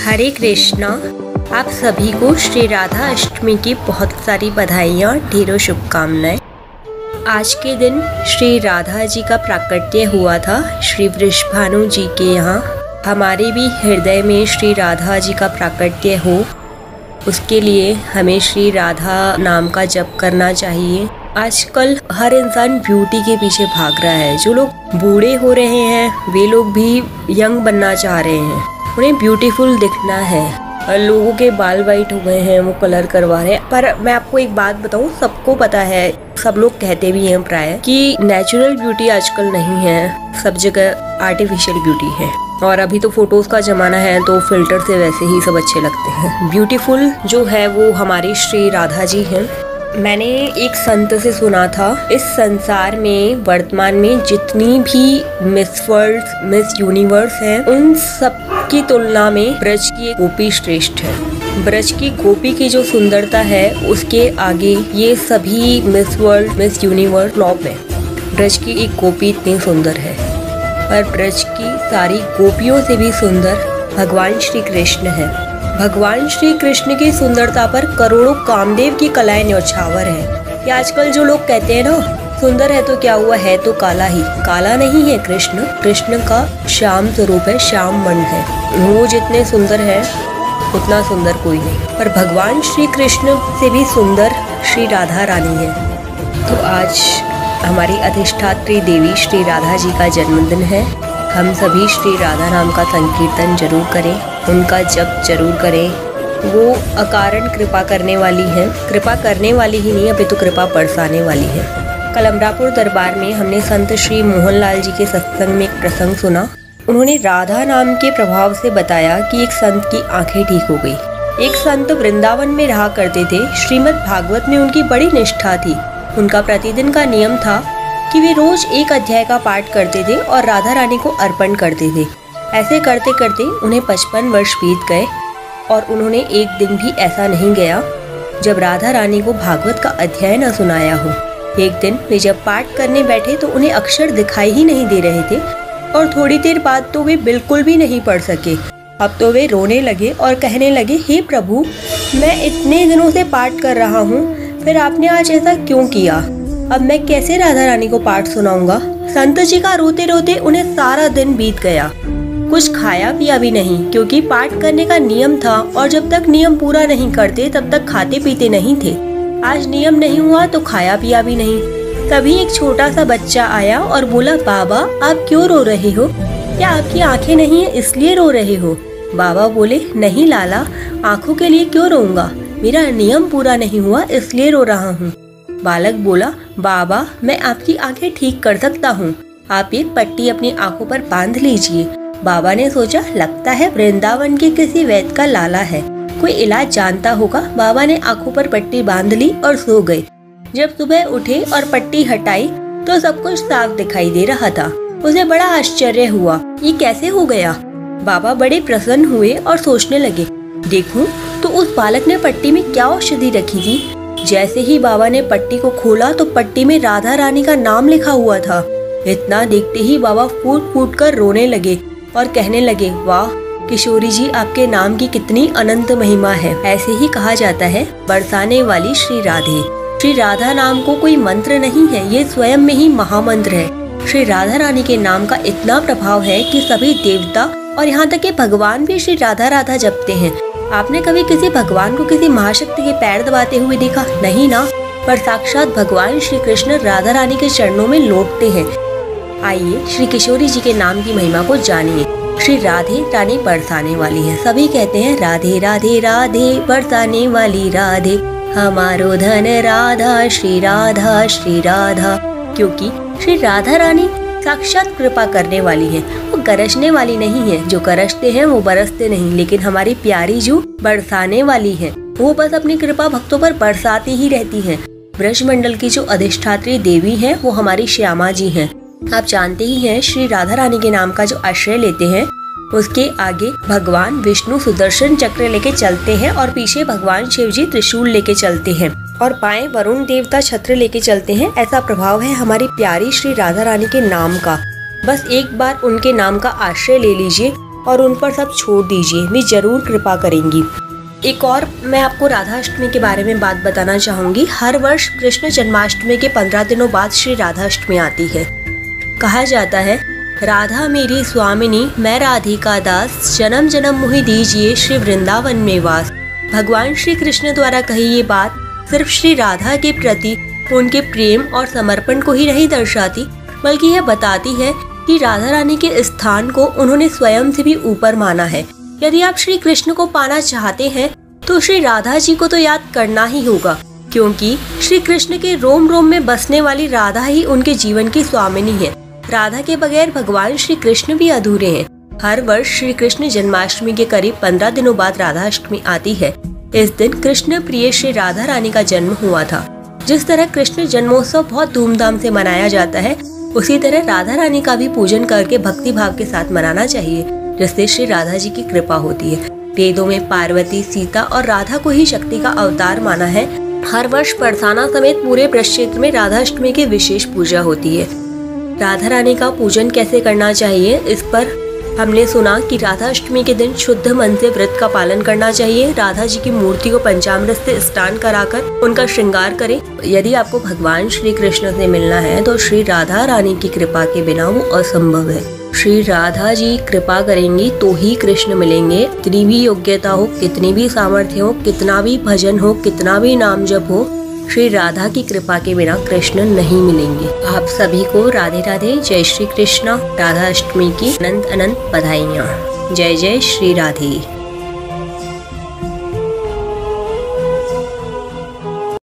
हरे कृष्णा। आप सभी को श्री राधा अष्टमी की बहुत सारी बधाइयाँ, ढेरों शुभकामनाएं। आज के दिन श्री राधा जी का प्राकट्य हुआ था श्री वृषभानु जी के यहाँ। हमारे भी हृदय में श्री राधा जी का प्राकट्य हो, उसके लिए हमें श्री राधा नाम का जप करना चाहिए। आजकल हर इंसान ब्यूटी के पीछे भाग रहा है। जो लोग बूढ़े हो रहे हैं वे लोग भी यंग बनना चाह रहे हैं, उन्हें ब्यूटीफुल दिखना है। और लोगों के बाल वाइट हो गए हैं, वो कलर करवा रहे हैं। पर मैं आपको एक बात बताऊं, सबको पता है, सब लोग कहते भी हैं प्राय कि नेचुरल ब्यूटी आजकल नहीं है, सब जगह आर्टिफिशियल ब्यूटी है। और अभी तो फोटोज का जमाना है तो फिल्टर से वैसे ही सब अच्छे लगते हैं। ब्यूटीफुल जो है वो हमारी श्री राधा जी हैं। मैंने एक संत से सुना था, इस संसार में वर्तमान में जितनी भी मिस वर्ल्ड, मिस यूनिवर्स हैं, उन सब की तुलना में ब्रज की एक गोपी श्रेष्ठ है। ब्रज की गोपी की जो सुंदरता है उसके आगे ये सभी miss world, miss universe flop है। ब्रज की एक गोपी इतनी सुंदर है, पर ब्रज की सारी गोपियों से भी सुंदर भगवान श्री कृष्ण है। भगवान श्री कृष्ण की सुंदरता पर करोड़ों कामदेव की कलाएं न्यौछावर है। ये आजकल जो लोग कहते हैं ना, सुंदर है तो क्या हुआ, है तो काला ही। काला नहीं है कृष्ण, कृष्ण का श्याम स्वरूप है, श्याम वर्ण है। वो जितने सुंदर है उतना सुंदर कोई नहीं। पर भगवान श्री कृष्ण से भी सुंदर श्री राधा रानी है। तो आज हमारी अधिष्ठात्री देवी श्री राधा जी का जन्मदिन है। हम सभी श्री राधा नाम का संकीर्तन जरूर करें, उनका जप जरूर करें। वो अकारण कृपा करने वाली है, कृपा करने वाली ही नहीं, अभी तो कृपा बरसाने वाली है। कल अमरापुर दरबार में हमने संत श्री मोहनलाल जी के सत्संग में एक प्रसंग सुना। उन्होंने राधा नाम के प्रभाव से बताया कि एक संत की आंखें ठीक हो गई। एक संत वृंदावन में रहा करते थे। श्रीमद् भागवत में उनकी बड़ी निष्ठा थी। उनका प्रतिदिन का नियम था कि वे रोज एक अध्याय का पाठ करते थे और राधा रानी को अर्पण करते थे। ऐसे करते करते उन्हें 55 वर्ष बीत गए और उन्होंने एक दिन भी ऐसा नहीं गया जब राधा रानी को भागवत का अध्याय न सुनाया हो। एक दिन वे जब पाठ करने बैठे तो उन्हें अक्षर दिखाई ही नहीं दे रहे थे और थोड़ी देर बाद तो वे बिल्कुल भी नहीं पढ़ सके। अब तो वे रोने लगे और कहने लगे, हे प्रभु, मैं इतने दिनों से पाठ कर रहा हूँ, फिर आपने आज ऐसा क्यों किया? अब मैं कैसे राधा रानी को पाठ सुनाऊंगा? संत जी का रोते रोते उन्हें सारा दिन बीत गया। कुछ खाया पिया भी नहीं, क्योंकि पाठ करने का नियम था और जब तक नियम पूरा नहीं करते तब तक खाते पीते नहीं थे। आज नियम नहीं हुआ तो खाया पिया भी नहीं। तभी एक छोटा सा बच्चा आया और बोला, बाबा आप क्यों रो रहे हो? क्या आपकी आंखें नहीं है इसलिए रो रहे हो? बाबा बोले, नहीं लाला, आंखों के लिए क्यों रोऊंगा, मेरा नियम पूरा नहीं हुआ इसलिए रो रहा हूँ। बालक बोला, बाबा मैं आपकी आंखें ठीक कर सकता हूँ, आप एक पट्टी अपनी आंखों पर बांध लीजिए। बाबा ने सोचा, लगता है वृंदावन के किसी वैद्य का लाला है, कोई इलाज जानता होगा। बाबा ने आंखों पर पट्टी बांध ली और सो गए। जब सुबह उठे और पट्टी हटाई तो सब कुछ साफ दिखाई दे रहा था। उसे बड़ा आश्चर्य हुआ, ये कैसे हो गया? बाबा बड़े प्रसन्न हुए और सोचने लगे, देखूं तो उस बालक ने पट्टी में क्या औषधि रखी थी। जैसे ही बाबा ने पट्टी को खोला तो पट्टी में राधा रानी का नाम लिखा हुआ था। इतना देखते ही बाबा फूट फूट कर रोने लगे और कहने लगे, वाह किशोरी जी, आपके नाम की कितनी अनंत महिमा है। ऐसे ही कहा जाता है, बरसाने वाली श्री राधे। श्री राधा नाम को कोई मंत्र नहीं है, ये स्वयं में ही महामंत्र है। श्री राधा रानी के नाम का इतना प्रभाव है कि सभी देवता और यहाँ तक कि भगवान भी श्री राधा राधा जपते हैं। आपने कभी किसी भगवान को किसी महाशक्ति के पैर दबाते हुए देखा? नहीं ना। पर साक्षात भगवान श्री कृष्ण राधा रानी के चरणों में लौटते हैं। आइए श्री किशोरी जी के नाम की महिमा को जानिए। श्री राधे रानी बरसाने वाली है। सभी कहते हैं, राधे राधे राधे बरसाने वाली राधे, हमारो धन राधा श्री राधा श्री राधा। क्योंकि श्री राधा रानी साक्षात कृपा करने वाली है, वो गरजने वाली नहीं है। जो गरजते हैं वो बरसते नहीं, लेकिन हमारी प्यारी जो बरसाने वाली है वो बस अपनी कृपा भक्तों पर बरसाती ही रहती है। ब्रज मंडल की जो अधिष्ठात्री देवी है वो हमारी श्यामा जी हैं। आप जानते ही हैं, श्री राधा रानी के नाम का जो आश्रय लेते हैं उसके आगे भगवान विष्णु सुदर्शन चक्र लेके चलते हैं और पीछे भगवान शिव जी त्रिशूल लेके चलते हैं और बाएं वरुण देवता छत्र लेके चलते हैं। ऐसा प्रभाव है हमारी प्यारी श्री राधा रानी के नाम का। बस एक बार उनके नाम का आश्रय ले लीजिए और उन पर सब छोड़ दीजिए, वे जरूर कृपा करेंगी। एक और मैं आपको राधा अष्टमी के बारे में बात बताना चाहूँगी। हर वर्ष कृष्ण जन्माष्टमी के 15 दिनों बाद श्री राधा अष्टमी आती है। कहा जाता है, राधा मेरी स्वामिनी, मैं राधिका दास, जन्म जन्म मुहि दीजिए श्री वृंदावन में वास। भगवान श्री कृष्ण द्वारा कही ये बात सिर्फ श्री राधा के प्रति उनके प्रेम और समर्पण को ही नहीं दर्शाती, बल्कि यह बताती है कि राधा रानी के स्थान को उन्होंने स्वयं से भी ऊपर माना है। यदि आप श्री कृष्ण को पाना चाहते हैं तो श्री राधा जी को तो याद करना ही होगा, क्योंकि श्री कृष्ण के रोम रोम में बसने वाली राधा ही उनके जीवन की स्वामिनी है। राधा के बगैर भगवान श्री कृष्ण भी अधूरे हैं। हर वर्ष श्री कृष्ण जन्माष्टमी के करीब 15 दिनों बाद राधा अष्टमी आती है। इस दिन कृष्ण प्रिय श्री राधा रानी का जन्म हुआ था। जिस तरह कृष्ण जन्मोत्सव बहुत धूमधाम से मनाया जाता है, उसी तरह राधा रानी का भी पूजन करके भक्ति भाव के साथ मनाना चाहिए, जिससे श्री राधा जी की कृपा होती है। वेदों में पार्वती, सीता और राधा को ही शक्ति का अवतार माना है। हर वर्ष परसाना समेत पूरे ब्रज क्षेत्र में राधा अष्टमी की विशेष पूजा होती है। राधा रानी का पूजन कैसे करना चाहिए, इस पर हमने सुना कि राधा अष्टमी के दिन शुद्ध मन से व्रत का पालन करना चाहिए। राधा जी की मूर्ति को पंचामृत से स्नान कराकर उनका श्रृंगार करें। यदि आपको भगवान श्री कृष्ण से मिलना है तो श्री राधा रानी की कृपा के बिना वो असंभव है। श्री राधा जी कृपा करेंगी तो ही कृष्ण मिलेंगे। कितनी भी योग्यता हो, कितनी भी सामर्थ्य हो, कितना भी भजन हो, कितना भी नाम जप हो, श्री राधा की कृपा के बिना कृष्ण नहीं मिलेंगे। आप सभी को राधे राधे, जय श्री कृष्ण। राधा अष्टमी की अनंत अनंत बधाइयाँ। जय जय श्री राधे।